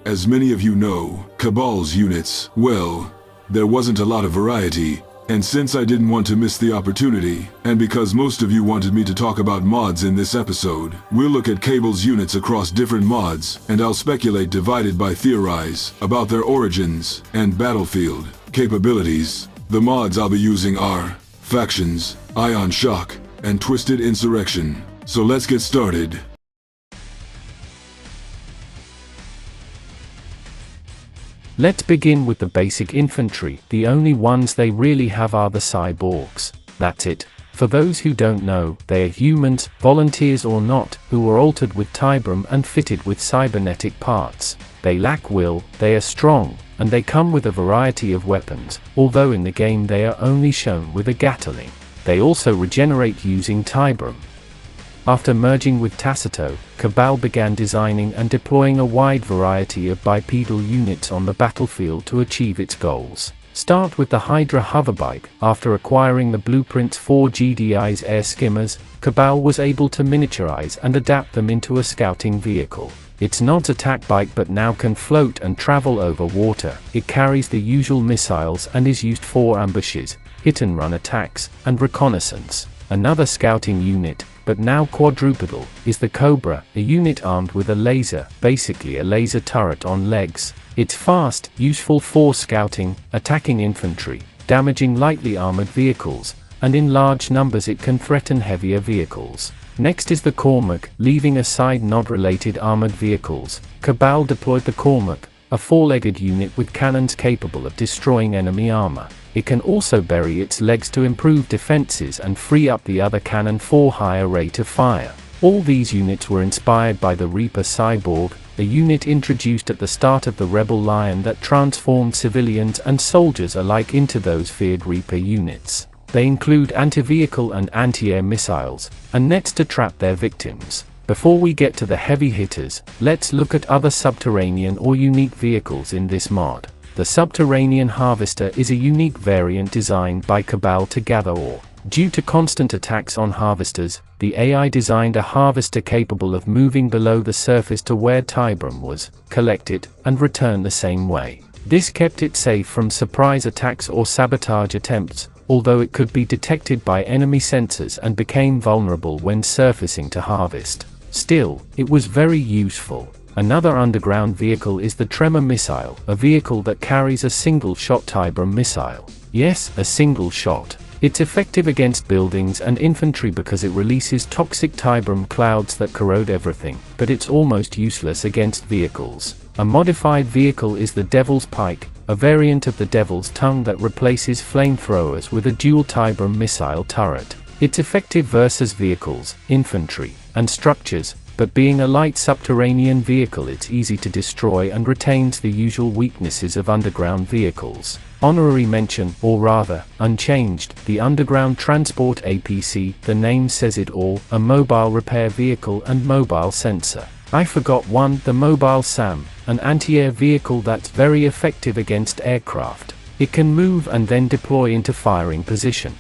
As many of you know, CABAL's units, well, there wasn't a lot of variety. And since I didn't want to miss the opportunity, and because most of you wanted me to talk about mods in this episode, we'll look at CABAL's units across different mods, and I'll speculate divided by theorize about their origins and battlefield capabilities. The mods I'll be using are Factions, Ion Shock, and Twisted Insurrection. So let's get started. Let's begin with the basic infantry. The only ones they really have are the cyborgs. That's it. For those who don't know, they are humans, volunteers or not, who were altered with Tiberium and fitted with cybernetic parts. They lack will, they are strong, and they come with a variety of weapons, although in the game they are only shown with a Gatling. They also regenerate using Tiberium. After merging with Tacito, CABAL began designing and deploying a wide variety of bipedal units on the battlefield to achieve its goals. Start with the Hydra hoverbike. After acquiring the blueprints for GDI's air skimmers, CABAL was able to miniaturize and adapt them into a scouting vehicle. It's not an attack bike but now can float and travel over water. It carries the usual missiles and is used for ambushes, hit-and-run attacks, and reconnaissance. Another scouting unit, but now quadrupedal, is the Cobra, a unit armed with a laser, basically a laser turret on legs. It's fast, useful for scouting, attacking infantry, damaging lightly armored vehicles, and in large numbers it can threaten heavier vehicles. Next is the Cormac. Leaving aside nod-related armored vehicles, CABAL deployed the Cormac, a four-legged unit with cannons capable of destroying enemy armor. It can also bury its legs to improve defenses and free up the other cannon for higher rate of fire. All these units were inspired by the Reaper Cyborg, a unit introduced at the start of the Rebel Lion that transformed civilians and soldiers alike into those feared Reaper units. They include anti-vehicle and anti-air missiles, and nets to trap their victims. Before we get to the heavy hitters, let's look at other subterranean or unique vehicles in this mod. The Subterranean Harvester is a unique variant designed by CABAL to gather ore. Due to constant attacks on harvesters, the AI designed a harvester capable of moving below the surface to where Tiberium was, collect it, and return the same way. This kept it safe from surprise attacks or sabotage attempts, although it could be detected by enemy sensors and became vulnerable when surfacing to harvest. Still, it was very useful. Another underground vehicle is the Tremor Missile, a vehicle that carries a single-shot Tiberium missile. Yes, a single shot. It's effective against buildings and infantry because it releases toxic Tiberium clouds that corrode everything, but it's almost useless against vehicles. A modified vehicle is the Devil's Pike, a variant of the Devil's Tongue that replaces flamethrowers with a dual Tiberium missile turret. It's effective versus vehicles, infantry, and structures, but being a light subterranean vehicle it's easy to destroy and retains the usual weaknesses of underground vehicles. Honorary mention, or rather, unchanged, the Underground Transport APC, the name says it all, a mobile repair vehicle and mobile sensor. I forgot one, the Mobile SAM, an anti-air vehicle that's very effective against aircraft. It can move and then deploy into firing position.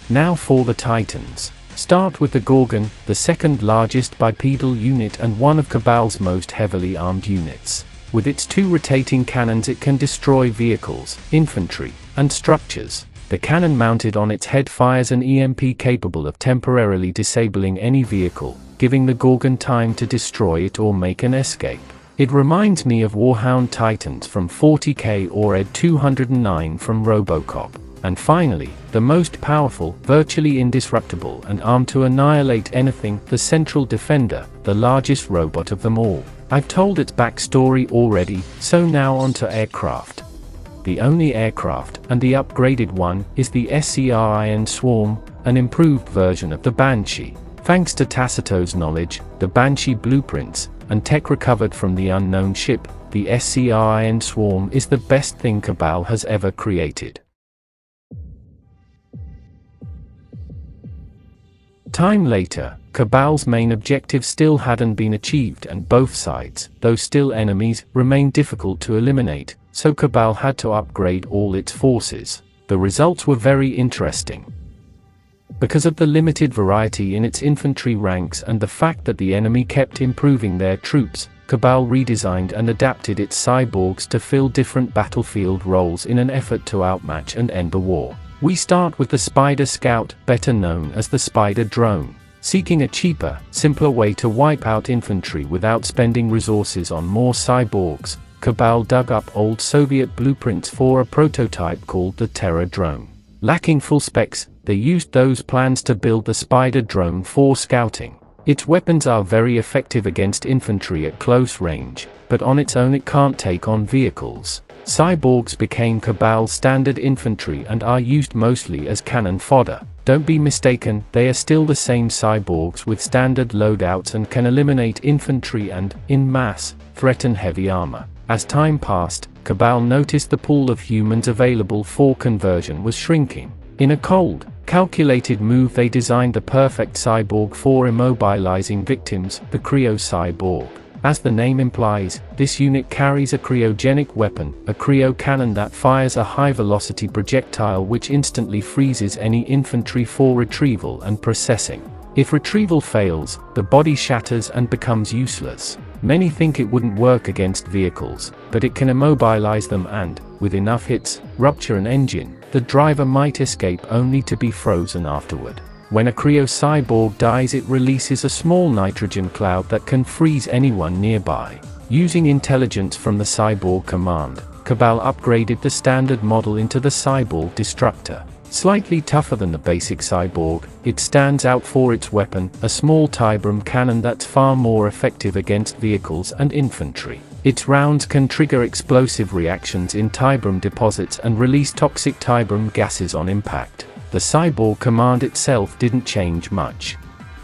Now for the Titans. Start with the Gorgon, the second largest bipedal unit and one of CABAL's most heavily armed units. With its two rotating cannons it can destroy vehicles, infantry, and structures. The cannon mounted on its head fires an EMP capable of temporarily disabling any vehicle, giving the Gorgon time to destroy it or make an escape. It reminds me of Warhound Titans from 40K or Ed 209 from Robocop. And finally, the most powerful, virtually indestructible and armed to annihilate anything, the Central Defender, the largest robot of them all. I've told its backstory already, so now onto aircraft. The only aircraft, and the upgraded one, is the Scrin Swarm, an improved version of the Banshee. Thanks to Tacito's knowledge, the Banshee blueprints, and tech recovered from the unknown ship, the Scrin Swarm is the best thing CABAL has ever created. Time later, CABAL's main objective still hadn't been achieved and both sides, though still enemies, remained difficult to eliminate, so CABAL had to upgrade all its forces. The results were very interesting. Because of the limited variety in its infantry ranks and the fact that the enemy kept improving their troops, CABAL redesigned and adapted its cyborgs to fill different battlefield roles in an effort to outmatch and end the war. We start with the Spider Scout, better known as the Spider Drone. Seeking a cheaper, simpler way to wipe out infantry without spending resources on more cyborgs, CABAL dug up old Soviet blueprints for a prototype called the Terror Drone. Lacking full specs, they used those plans to build the Spider Drone for scouting. Its weapons are very effective against infantry at close range, but on its own it can't take on vehicles. Cyborgs became CABAL standard infantry and are used mostly as cannon fodder. Don't be mistaken, they are still the same cyborgs with standard loadouts and can eliminate infantry and, in mass, threaten heavy armor. As time passed, CABAL noticed the pool of humans available for conversion was shrinking. In a cold, calculated move they designed the perfect cyborg for immobilizing victims, the Cryo Cyborg. As the name implies, this unit carries a cryogenic weapon, a cryo cannon that fires a high-velocity projectile which instantly freezes any infantry for retrieval and processing. If retrieval fails, the body shatters and becomes useless. Many think it wouldn't work against vehicles, but it can immobilize them and, with enough hits, rupture an engine. The driver might escape only to be frozen afterward. When a Cryo Cyborg dies, it releases a small nitrogen cloud that can freeze anyone nearby. Using intelligence from the Cyborg command, CABAL upgraded the standard model into the Cyborg Destructor. Slightly tougher than the basic Cyborg, it stands out for its weapon, a small Tiberian cannon that's far more effective against vehicles and infantry. Its rounds can trigger explosive reactions in Tiberium deposits and release toxic Tiberium gases on impact. The Cyborg command itself didn't change much.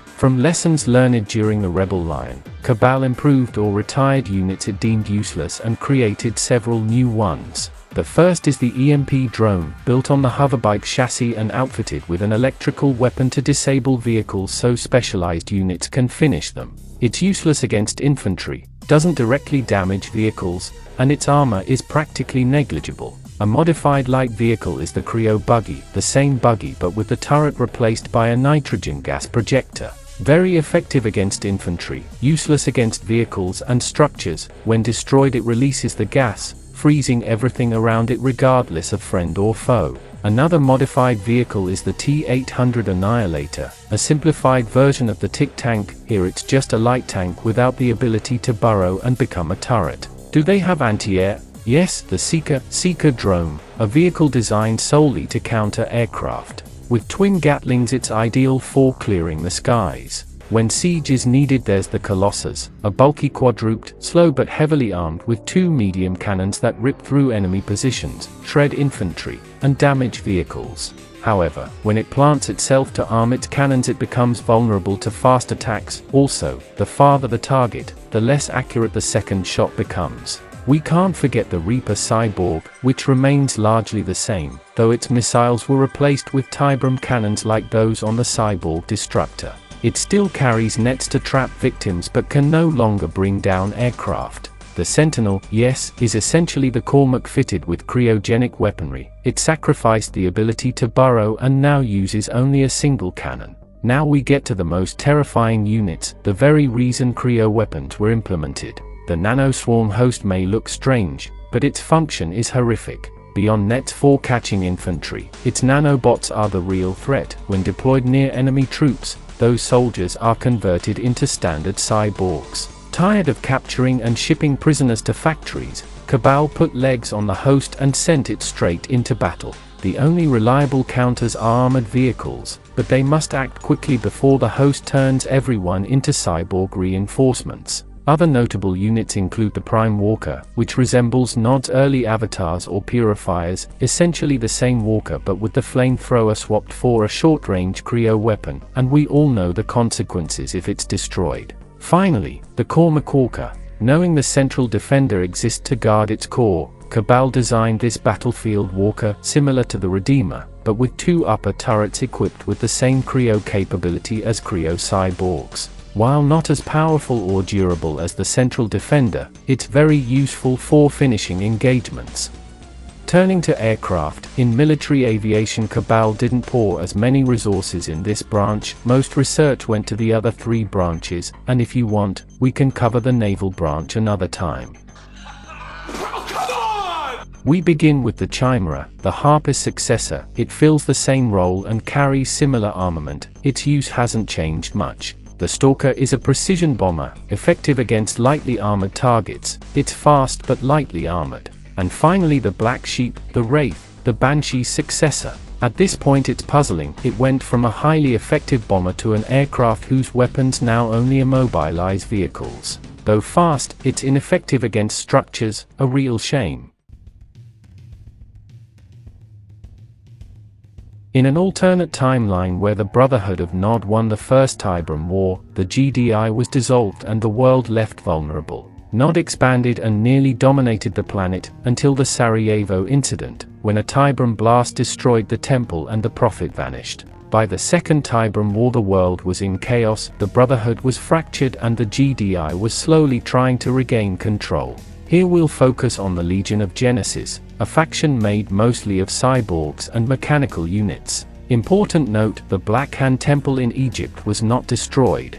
From lessons learned during the Rebel Line, CABAL improved or retired units it deemed useless and created several new ones. The first is the EMP drone, built on the hoverbike chassis and outfitted with an electrical weapon to disable vehicles so specialized units can finish them. It's useless against infantry, doesn't directly damage vehicles, and its armor is practically negligible. A modified light vehicle is the Cryo Buggy, the same buggy but with the turret replaced by a nitrogen gas projector. Very effective against infantry, useless against vehicles and structures. When destroyed it releases the gas, freezing everything around it regardless of friend or foe. Another modified vehicle is the T-800 Annihilator, a simplified version of the TIC tank. Here it's just a light tank without the ability to burrow and become a turret. Do they have anti-air? Yes, the Seeker drone, a vehicle designed solely to counter aircraft. With twin Gatlings it's ideal for clearing the skies. When siege is needed there's the Colossus, a bulky quadruped, slow but heavily armed with two medium cannons that rip through enemy positions, shred infantry, and damage vehicles. However, when it plants itself to arm its cannons it becomes vulnerable to fast attacks. Also, the farther the target, the less accurate the second shot becomes. We can't forget the Reaper Cyborg, which remains largely the same, though its missiles were replaced with Tiberium cannons like those on the Cyborg Destructor. It still carries nets to trap victims but can no longer bring down aircraft. The Sentinel, yes, is essentially the Cormac fitted with cryogenic weaponry. It sacrificed the ability to burrow and now uses only a single cannon. Now we get to the most terrifying units, the very reason cryo weapons were implemented. The Nanoswarm host may look strange, but its function is horrific. Beyond nets for catching infantry, its nanobots are the real threat. When deployed near enemy troops, those soldiers are converted into standard cyborgs. Tired of capturing and shipping prisoners to factories, CABAL put legs on the host and sent it straight into battle. The only reliable counters are armored vehicles, but they must act quickly before the host turns everyone into cyborg reinforcements. Other notable units include the Prime Walker, which resembles Nod's early avatars or purifiers, essentially the same walker but with the flamethrower swapped for a short-range cryo weapon, and we all know the consequences if it's destroyed. Finally, the Cormac Walker. Knowing the central defender exists to guard its core, CABAL designed this battlefield walker similar to the Redeemer, but with two upper turrets equipped with the same cryo capability as Cryo Cyborgs. While not as powerful or durable as the central defender, it's very useful for finishing engagements. Turning to aircraft, in military aviation, CABAL didn't pour as many resources in this branch. Most research went to the other 3 branches, and if you want, we can cover the naval branch another time. We begin with the Chimera, the Harper's successor. It fills the same role and carries similar armament. Its use hasn't changed much. The Stalker is a precision bomber, effective against lightly armored targets. It's fast but lightly armored. And finally the Black Sheep, the Wraith, the Banshee's successor. At this point it's puzzling. It went from a highly effective bomber to an aircraft whose weapons now only immobilize vehicles. Though fast, it's ineffective against structures, a real shame. In an alternate timeline where the Brotherhood of Nod won the First Tiberian War, the GDI was dissolved and the world left vulnerable. Nod expanded and nearly dominated the planet, until the Sarajevo incident, when a Tiberian blast destroyed the temple and the Prophet vanished. By the Second Tiberian War the world was in chaos, the Brotherhood was fractured and the GDI was slowly trying to regain control. Here we'll focus on the Legion of Genesis, a faction made mostly of cyborgs and mechanical units. Important note, the Black Hand Temple in Egypt was not destroyed.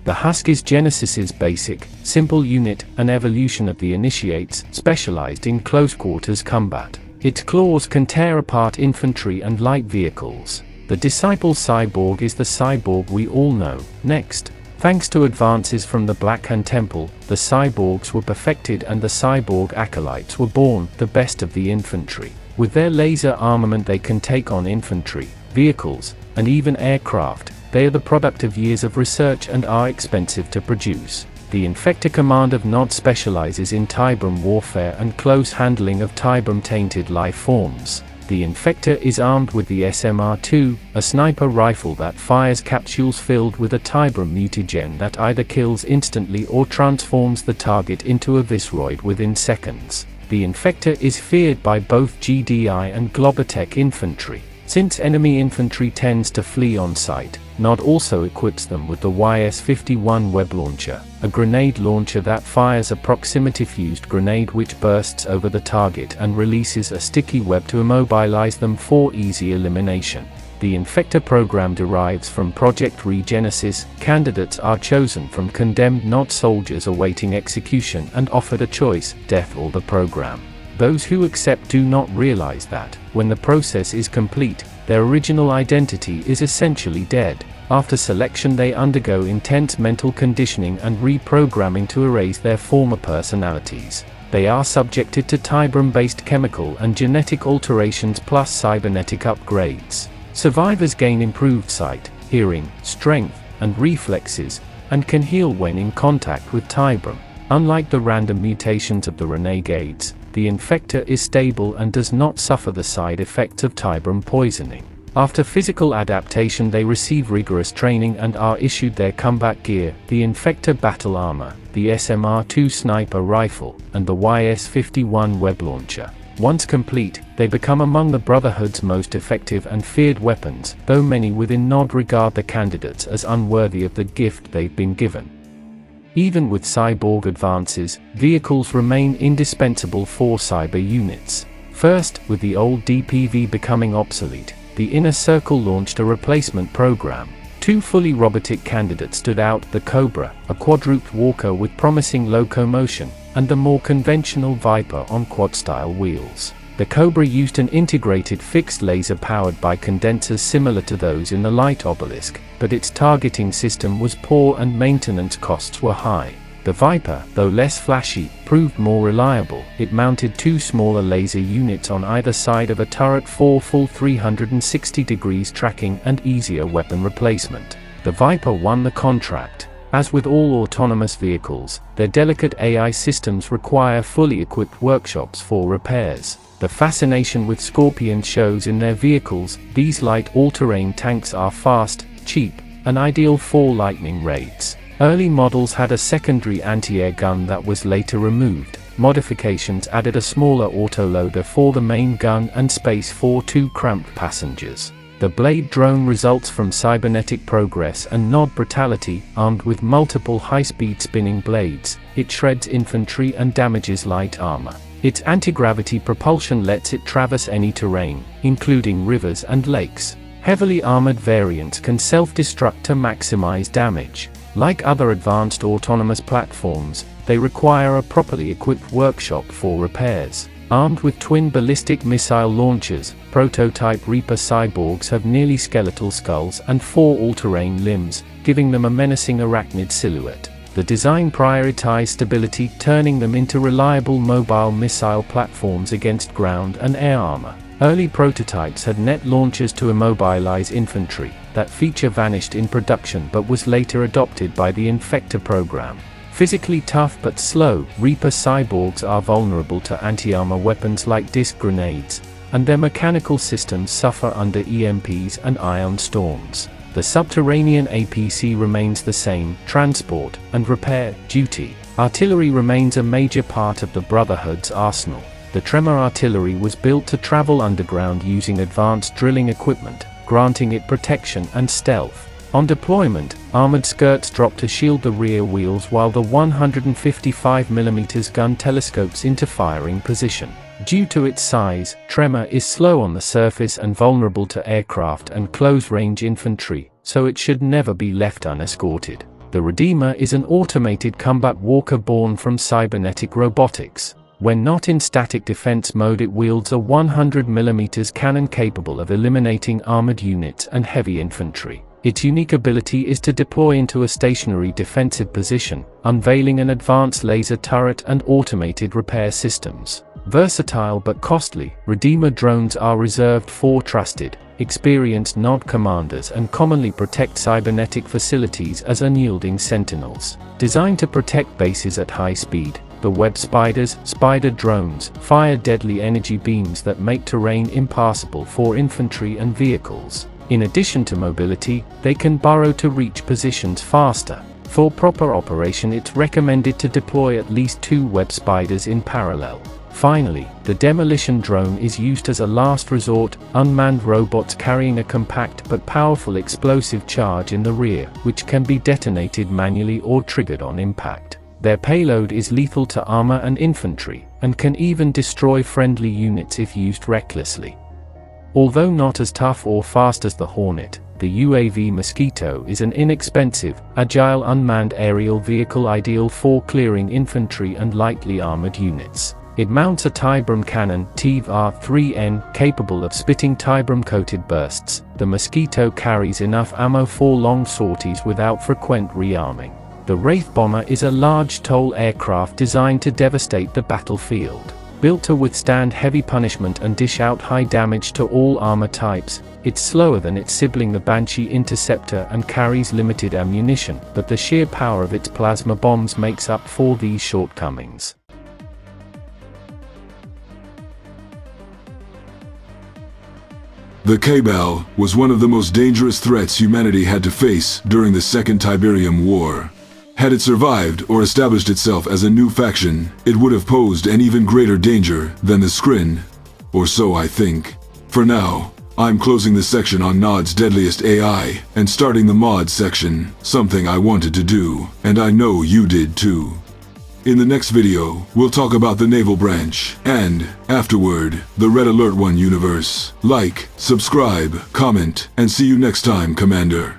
The Husk is Genesis's basic, simple unit, an evolution of the Initiates, specialized in close-quarters combat. Its claws can tear apart infantry and light vehicles. The Disciple Cyborg is the cyborg we all know. Next. Thanks to advances from the Black Hand Temple, the cyborgs were perfected and the cyborg acolytes were born, the best of the infantry. With their laser armament they can take on infantry, vehicles, and even aircraft. They are the product of years of research and are expensive to produce. The Infector Command of Nod specializes in Tiberian warfare and close handling of Tiberium-tainted life forms. The Infector is armed with the SMR-2, a sniper rifle that fires capsules filled with a Tiberium mutagen that either kills instantly or transforms the target into a Visceroid within seconds. The Infector is feared by both GDI and Globotech infantry. Since enemy infantry tends to flee on sight, Nod also equips them with the YS-51 web launcher, a grenade launcher that fires a proximity-fused grenade which bursts over the target and releases a sticky web to immobilize them for easy elimination. The Infector program derives from Project Regenesis. Candidates are chosen from condemned Nod soldiers awaiting execution and offered a choice, death or the program. Those who accept do not realize that, when the process is complete, their original identity is essentially dead. After selection they undergo intense mental conditioning and reprogramming to erase their former personalities. They are subjected to Tiberium-based chemical and genetic alterations plus cybernetic upgrades. Survivors gain improved sight, hearing, strength, and reflexes, and can heal when in contact with Tiberium. Unlike the random mutations of the Renegades, the Infector is stable and does not suffer the side effects of Tiberium poisoning. After physical adaptation they receive rigorous training and are issued their combat gear, the Infector battle armor, the SMR-2 sniper rifle, and the YS-51 web launcher. Once complete, they become among the Brotherhood's most effective and feared weapons, though many within Nod regard the candidates as unworthy of the gift they've been given. Even with cyborg advances, vehicles remain indispensable for cyber units. First, with the old DPV becoming obsolete, the Inner Circle launched a replacement program. 2 fully robotic candidates stood out, the Cobra, a quadruped walker with promising locomotion, and the more conventional Viper on quad-style wheels. The Cobra used an integrated fixed laser powered by condensers similar to those in the light obelisk, but its targeting system was poor and maintenance costs were high. The Viper, though less flashy, proved more reliable. It mounted 2 smaller laser units on either side of a turret for full 360 degrees tracking and easier weapon replacement. The Viper won the contract. As with all autonomous vehicles, their delicate AI systems require fully equipped workshops for repairs. The fascination with Scorpion shows in their vehicles. These light all-terrain tanks are fast, cheap, and ideal for lightning raids. Early models had a secondary anti-air gun that was later removed. Modifications added a smaller autoloader for the main gun and space for 2 cramped passengers. The Blade drone results from cybernetic progress and Nod brutality. Armed with multiple high-speed spinning blades, it shreds infantry and damages light armor. Its anti-gravity propulsion lets it traverse any terrain, including rivers and lakes. Heavily armored variants can self-destruct to maximize damage. Like other advanced autonomous platforms, they require a properly equipped workshop for repairs. Armed with twin ballistic missile launchers, prototype Reaper cyborgs have nearly skeletal skulls and 4 all-terrain limbs, giving them a menacing arachnid silhouette. The design prioritized stability, turning them into reliable mobile missile platforms against ground and air armor. Early prototypes had net launchers to immobilize infantry. That feature vanished in production but was later adopted by the Infector program. Physically tough but slow, Reaper cyborgs are vulnerable to anti-armor weapons like disc grenades, and their mechanical systems suffer under EMPs and ion storms. The subterranean APC remains the same: transport and repair duty. Artillery remains a major part of the Brotherhood's arsenal. The Tremor artillery was built to travel underground using advanced drilling equipment, granting it protection and stealth. On deployment, armored skirts drop to shield the rear wheels while the 155mm gun telescopes into firing position. Due to its size, Tremor is slow on the surface and vulnerable to aircraft and close-range infantry, so it should never be left unescorted. The Redeemer is an automated combat walker born from cybernetic robotics. When not in static defense mode, it wields a 100mm cannon capable of eliminating armored units and heavy infantry. Its unique ability is to deploy into a stationary defensive position, unveiling an advanced laser turret and automated repair systems. Versatile but costly, Redeemer drones are reserved for trusted, experienced nod commanders and commonly protect cybernetic facilities as unyielding sentinels. Designed to protect bases at high speed, the web spiders, spider drones, fire deadly energy beams that make terrain impassable for infantry and vehicles. In addition to mobility, they can burrow to reach positions faster. For proper operation, it's recommended to deploy at least 2 web spiders in parallel. Finally, the demolition drone is used as a last resort, unmanned robots carrying a compact but powerful explosive charge in the rear, which can be detonated manually or triggered on impact. Their payload is lethal to armor and infantry, and can even destroy friendly units if used recklessly. Although not as tough or fast as the Hornet, the UAV Mosquito is an inexpensive, agile unmanned aerial vehicle ideal for clearing infantry and lightly armored units. It mounts a Tiberian cannon, TIV-R3N, capable of spitting Tiberium-coated bursts. The Mosquito carries enough ammo for long sorties without frequent rearming. The Wraith Bomber is a large TOL aircraft designed to devastate the battlefield. Built to withstand heavy punishment and dish out high damage to all armor types, it's slower than its sibling the Banshee Interceptor and carries limited ammunition, but the sheer power of its plasma bombs makes up for these shortcomings. The CABAL was one of the most dangerous threats humanity had to face during the Second Tiberian War. Had it survived or established itself as a new faction, it would have posed an even greater danger than the Skrin. Or so I think. For now, I'm closing the section on Nod's deadliest AI, and starting the mod section, something I wanted to do, and I know you did too. In the next video, we'll talk about the Naval Branch, and, afterward, the Red Alert 1 universe. Like, subscribe, comment, and see you next time, Commander.